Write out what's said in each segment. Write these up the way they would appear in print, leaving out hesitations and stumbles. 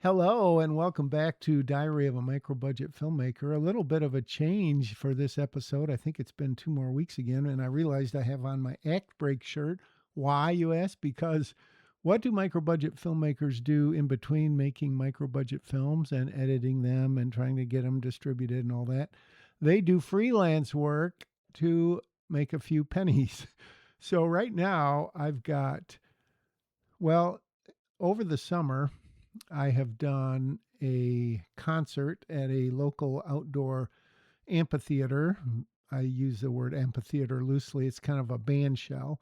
Hello and welcome back to Diary of a Micro Budget Filmmaker. A little bit of a change for this episode. I think it's been 2 more weeks again, and I realized I have on my Act Break shirt. Why, you ask? Because what do micro budget filmmakers do in between making micro budget films and editing them and trying to get them distributed and all that? They do freelance work to make a few pennies. So right now I've got, well, over the summer, I have done a concert at a local outdoor amphitheater. I use the word amphitheater loosely. It's kind of a band shell.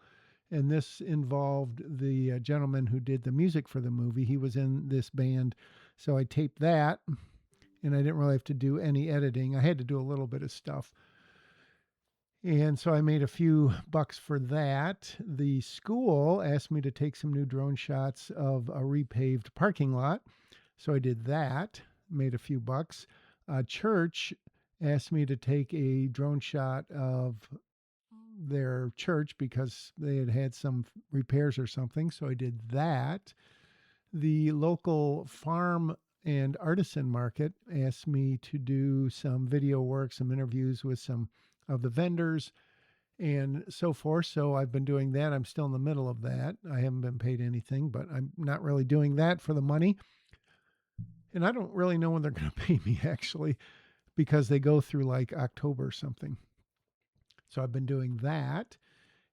And this involved the gentleman who did the music for the movie. He was in this band. So I taped that, and I didn't really have to do any editing. I had to do a little bit of stuff. And so I made a few bucks for that. The school asked me to take some new drone shots of a repaved parking lot. So I did that, made a few bucks. A church asked me to take a drone shot of their church because they had had some repairs or something. So I did that. The local farm and artisan market asked me to do some video work, some interviews with some of the vendors and so forth. So I've been doing that. I'm still in the middle of that. I haven't been paid anything, but I'm not really doing that for the money. And I don't really know when they're going to pay me actually, because they go through like October or something. So I've been doing that.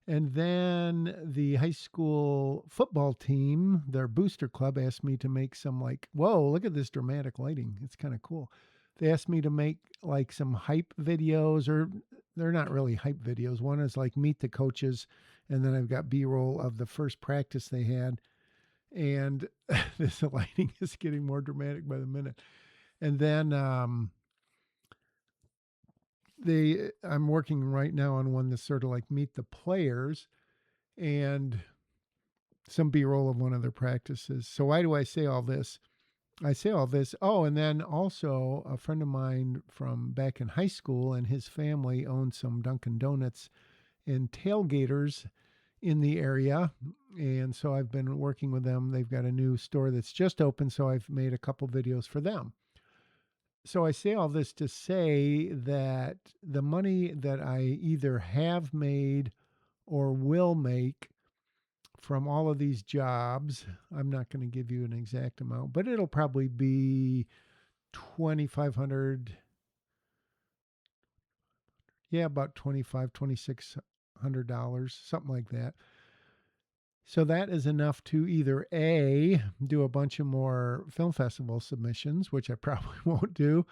And then the high school football team, their booster club, asked me to make some like, whoa, look at this dramatic lighting. It's kind of cool. They asked me to make like some hype videos, or they're not really hype videos. One is like meet the coaches, and then I've got B-roll of the first practice they had. And this lighting is getting more dramatic by the minute. And then I'm working right now on one that's sort of like meet the players and some B-roll of one of their practices. So why do I say all this? I say all this. Oh, and then also a friend of mine from back in high school and his family owned some Dunkin' Donuts and tailgaters in the area. And so I've been working with them. They've got a new store that's just open. So I've made a couple videos for them. So I say all this to say that the money that I either have made or will make from all of these jobs, I'm not going to give you an exact amount, but it'll probably be 2,500. Yeah, about 2,600, something like that. So that is enough to either A, do a bunch of more film festival submissions, which I probably won't do,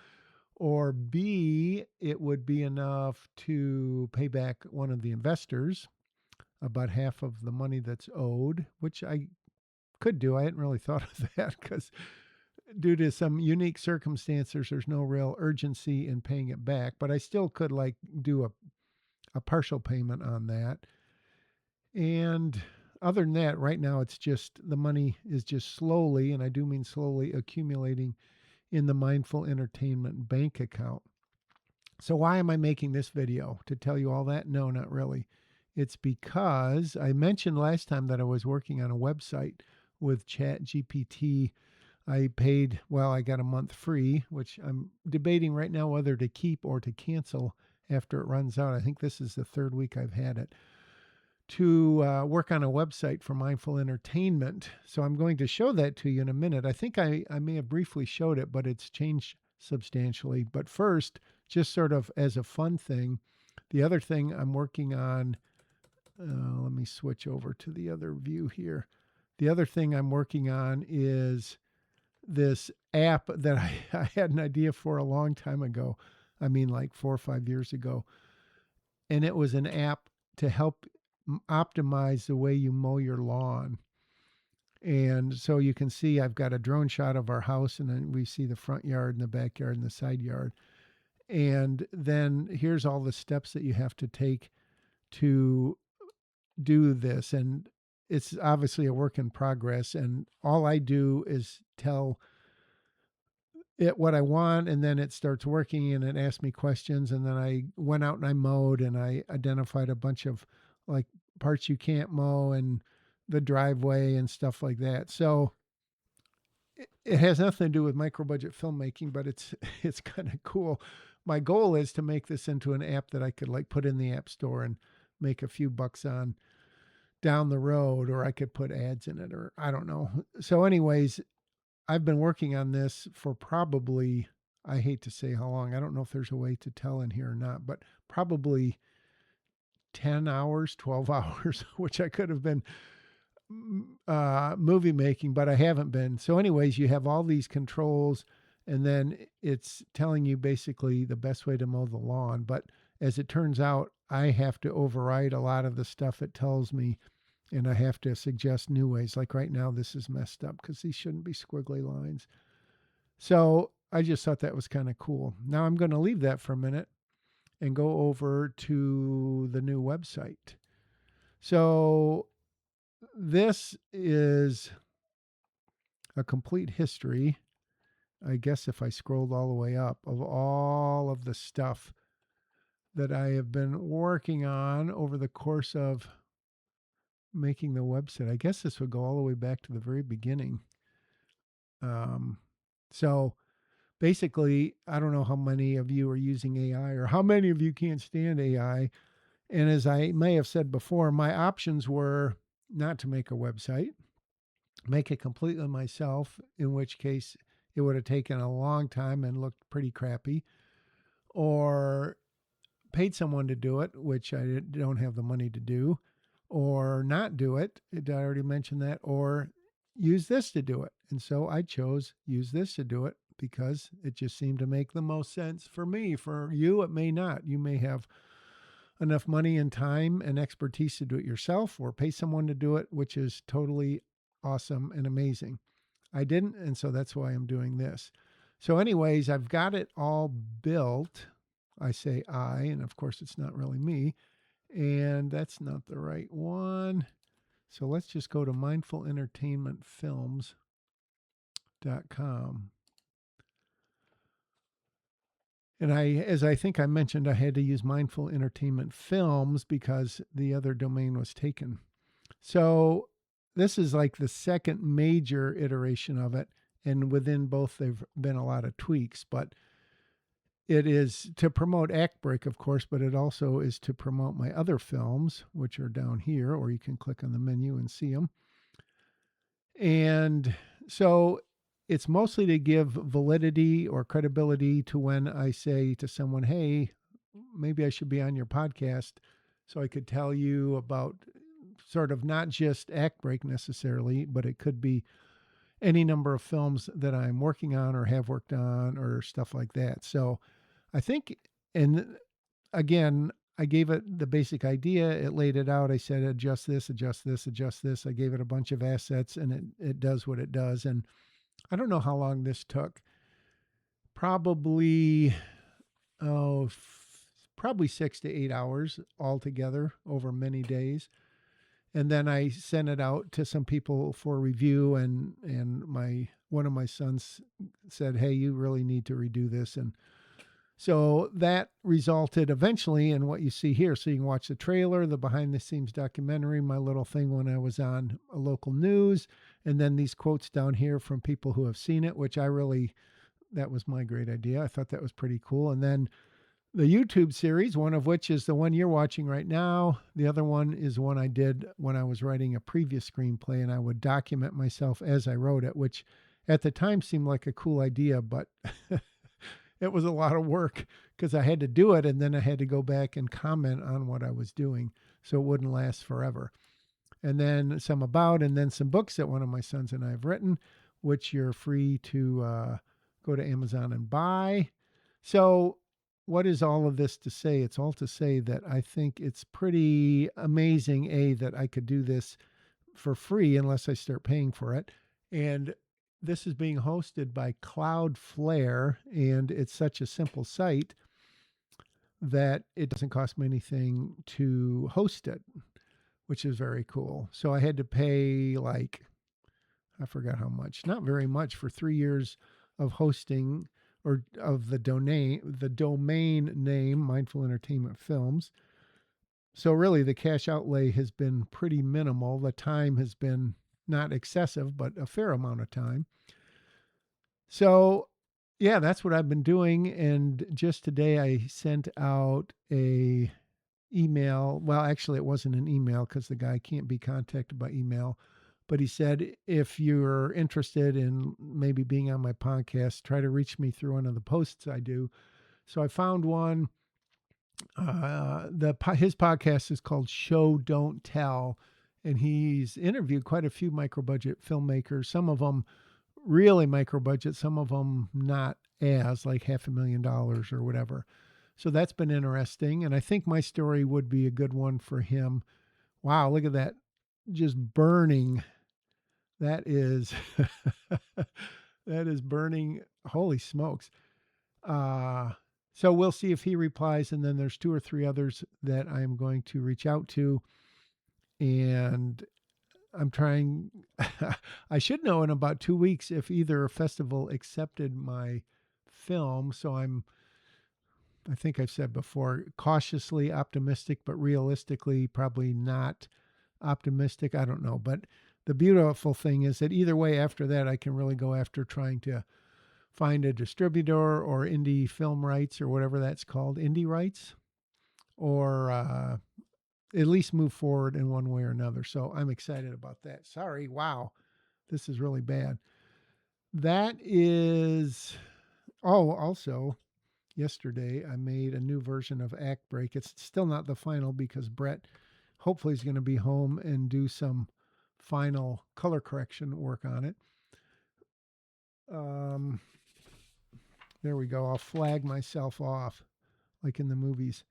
or B, it would be enough to pay back one of the investors about half of the money that's owed, which I could do. I hadn't really thought of that because due to some unique circumstances, there's no real urgency in paying it back, but I still could like do a partial payment on that. And other than that, right now it's just the money is just slowly, and I do mean slowly, accumulating in the Mindful Entertainment bank account. So why am I making this video? To tell you all that? No, not really. It's because I mentioned last time that I was working on a website with Chat GPT. I paid, well, I got a month free, which I'm debating right now whether to keep or to cancel after it runs out. I think this is the third week I've had it to work on a website for Mindful Entertainment. So I'm going to show that to you in a minute. I think I may have briefly showed it, but it's changed substantially. But first, just sort of as a fun thing, the other thing I'm working on, let me switch over to the other view here. The other thing I'm working on is this app that I had an idea for a long time ago. I mean, like 4 or 5 years ago. And it was an app to help optimize the way you mow your lawn. And so you can see I've got a drone shot of our house, and then we see the front yard and the backyard and the side yard. And then here's all the steps that you have to take to do this. And it's obviously a work in progress. And all I do is tell it what I want, and then it starts working and it asks me questions. And then I went out and I mowed and I identified a bunch of like parts you can't mow and the driveway and stuff like that. So it has nothing to do with micro budget filmmaking, but it's it's kind of cool. My goal is to make this into an app that I could like put in the app store and make a few bucks on down the road, or I could put ads in it, or I don't know. So, anyways, I've been working on this for probably, I hate to say how long. I don't know if there's a way to tell in here or not, but probably 10 hours, 12 hours, which I could have been movie making, but I haven't been. So, anyways, you have all these controls, and then it's telling you basically the best way to mow the lawn. But as it turns out, I have to override a lot of the stuff it tells me, and I have to suggest new ways. Like right now, this is messed up because these shouldn't be squiggly lines. So, I just thought that was kind of cool. Now, I'm going to leave that for a minute and go over to the new website. So, this is a complete history, I guess if I scrolled all the way up, of all of the stuff that I have been working on over the course of making the website. I guess this would go all the way back to the very beginning. Um, so basically, I don't know how many of you are using AI or how many of you can't stand AI. And as I may have said before, my options were not to make a website, make it completely myself, in which case it would have taken a long time and looked pretty crappy, or paid someone to do it, which I don't have the money to do, or not do it. I already mentioned that, or use this to do it. And so I chose use this to do it because it just seemed to make the most sense for me. For you, it may not. You may have enough money and time and expertise to do it yourself or pay someone to do it, which is totally awesome and amazing. I didn't, and so that's why I'm doing this. So, anyways, I've got it all built. I say I, and of course, it's not really me. And that's not the right one. So, let's just go to mindfulentertainmentfilms.com. And as I think I mentioned, I had to use Mindful Entertainment Films because the other domain was taken. So this is like the second major iteration of it. And within both, there've been a lot of tweaks, but it is to promote Act Break, of course, but it also is to promote my other films, which are down here, or you can click on the menu and see them. And so it's mostly to give validity or credibility to when I say to someone, hey, maybe I should be on your podcast. So I could tell you about sort of not just Act Break necessarily, but it could be any number of films that I'm working on or have worked on or stuff like that. So I think, and again, I gave it the basic idea. It laid it out. I said, adjust this, adjust this, adjust this. I gave it a bunch of assets and it does what it does. And I don't know how long this took. Probably, probably 6 to 8 hours altogether over many days. And then I sent it out to some people for review, and one of my sons said, hey, you really need to redo this. And so that resulted eventually in what you see here. So you can watch the trailer, the behind the scenes documentary, my little thing when I was on a local news, and then these quotes down here from people who have seen it, which that was my great idea. I thought that was pretty cool. And then the YouTube series, one of which is the one you're watching right now. The other one is one I did when I was writing a previous screenplay, and I would document myself as I wrote it, which at the time seemed like a cool idea, but it was a lot of work because I had to do it and then I had to go back and comment on what I was doing so it wouldn't last forever. And then some about, and then some books that one of my sons and I have written, which you're free to go to Amazon and buy. So, what is all of this to say? It's all to say that I think it's pretty amazing, that I could do this for free unless I start paying for it. And this is being hosted by Cloudflare, and it's such a simple site that it doesn't cost me anything to host it, which is very cool. So I had to pay like, I forgot how much, not very much for 3 years of hosting or of the domain name Mindful Entertainment Films. So really the cash outlay has been pretty minimal. The time has been not excessive, but a fair amount of time. So, yeah, that's what I've been doing. And just today, I sent out a email. Well, actually, it wasn't an email because the guy can't be contacted by email. But he said, if you're interested in maybe being on my podcast, try to reach me through one of the posts I do. So I found one. His podcast is called Show Don't Tell, and he's interviewed quite a few micro budget filmmakers. Some of them really micro budget, some of them not as like $500,000 or whatever. So that's been interesting, and I think my story would be a good one for him. Wow, look at that, just burning. That is that is burning. Holy smokes. Uh, so we'll see if he replies, and then there's two or three others that I'm going to reach out to, and I'm trying. I should know in about 2 weeks if either festival accepted my film. So I think I've said before, cautiously optimistic, but realistically, probably not optimistic. I don't know. But the beautiful thing is that either way, after that, I can really go after trying to find a distributor or indie film rights or whatever that's called, indie rights, or at least move forward in one way or another. So I'm excited about that. Sorry. Wow. This is really bad. That is, oh, also, yesterday I made a new version of Act Break. It's still not the final because Brett hopefully is going to be home and do some final color correction work on it. Um, there we go. I'll flag myself off like in the movies.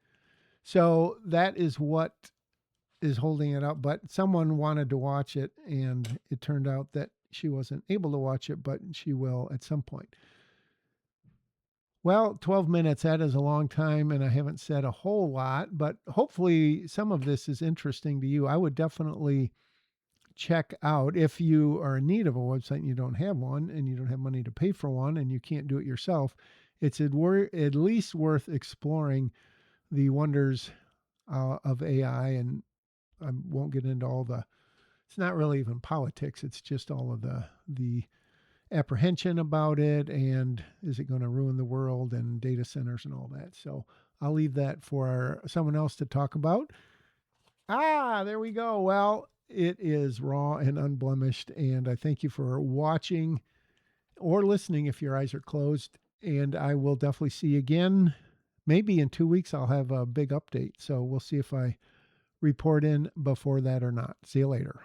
So that is what is holding it up. But someone wanted to watch it, and it turned out that she wasn't able to watch it, but she will at some point. Well, 12 minutes, that is a long time, and I haven't said a whole lot, but hopefully some of this is interesting to you. I would definitely check out if you are in need of a website and you don't have one and you don't have money to pay for one and you can't do it yourself. It's at least worth exploring the wonders of AI. And I won't get into all the, it's not really even politics. It's just all of the apprehension about it, and is it going to ruin the world and data centers and all that. So I'll leave that for someone else to talk about. There we go. Well, it is raw and unblemished, and I thank you for watching or listening if your eyes are closed. And I will definitely see you again. Maybe in 2 weeks I'll have a big update. So we'll see if I report in before that or not. See you later.